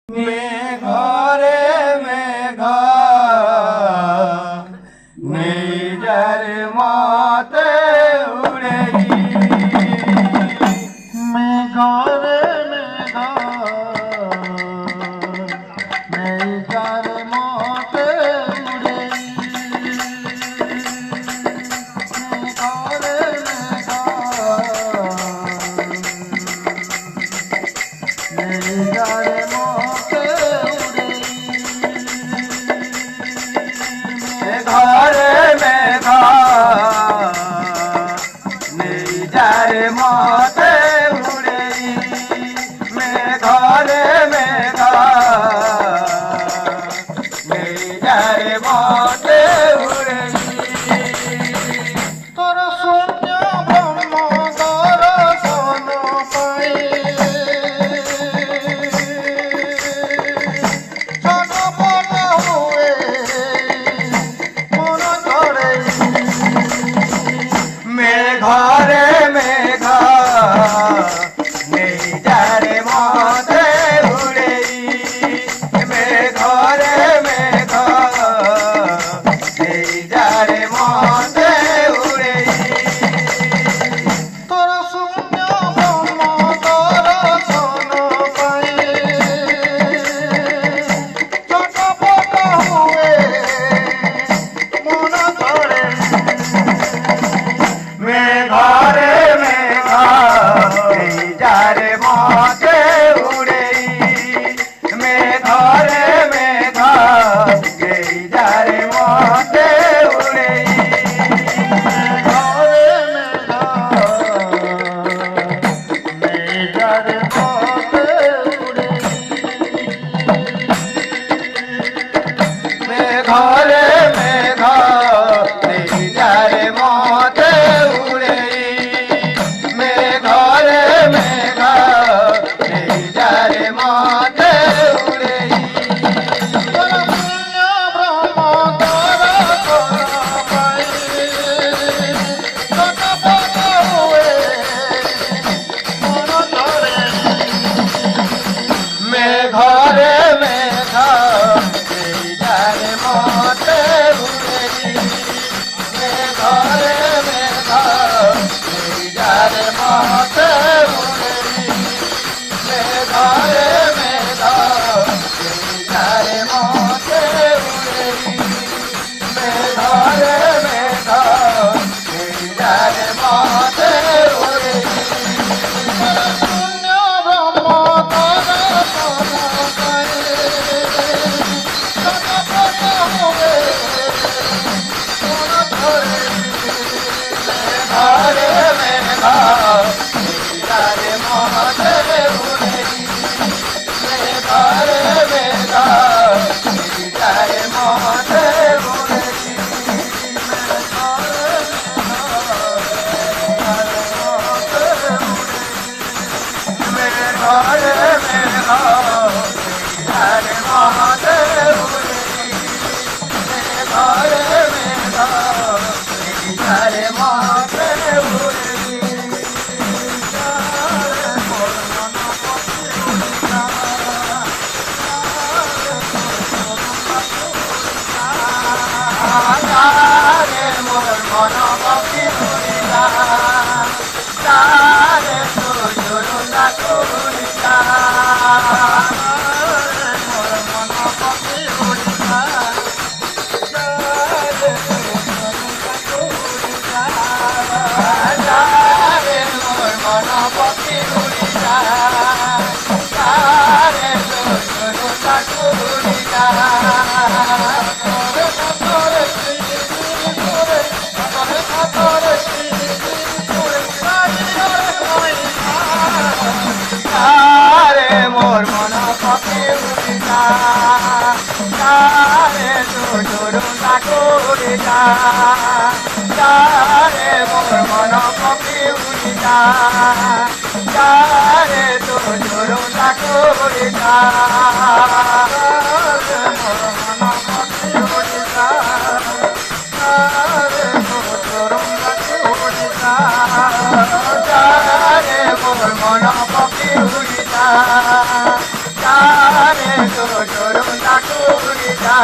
মেঘরে মেঘা নিজের মতে উড়ে মেঘরে মেঘা নিজের মতে উড়ে মেঘরে মেঘা নিজের ঘরে মেঘা নিজের মতে উড়ে মেঘরে মেঘা নিজের মতে উড়ে তোর শূন্য ব্রহ্ম দর্শন পাই ঘরে মেঘা নিজের মতে উড়ে ঘরে মেঘা নিজের মতে উড়ে তোর শূন্য ব্রহ্ম দর্শন পাই ছটপট হুয়ে মন ধরে মেঘরে মেঘা নিজের মতে উড়ে মেঘরে মেঘা নিজের মতে উড়ে মেঘরে মেঘা নিজের মতে উড়ে মেঘরে মেঘা নিজের মতে ঘরে মেঘা নিজের মতে উড়ে ঘরে মেঘা নিজের মতে উড়ে ঘরে মেঘা নিজের মতে উড়ে ঘরে মেঘা নিজের মতে উড়ে ঘরে মেঘা নিজের মতে উড়ে ঘরে মেঘা নিজের মতে উড়ে ঘরে মেঘা নিজের মতে উড়ে ঘরে মেঘা নিজের মতে উড়ে মোর মন পক্ষী উড়িলা তারে সুজুরুলা কুড়িলা মোর মন পক্ষী উড়িলা মোর মন পক্ষী উড়িলা তারে সুজুরুলা কুড়িলা মোর মন পক্ষী উড়িলা তারে সুজুরুলা কুড়িলা তারে মোর মন পক্ষী উড়িলা তারে সুজুরুলা কুড়িলা মোর মন পক্ষী উড়িলা তারে সুজুরুলা কুড়িলা তারে মোর মন পক্ষী উড়িলা তারে ঠাকুরিদা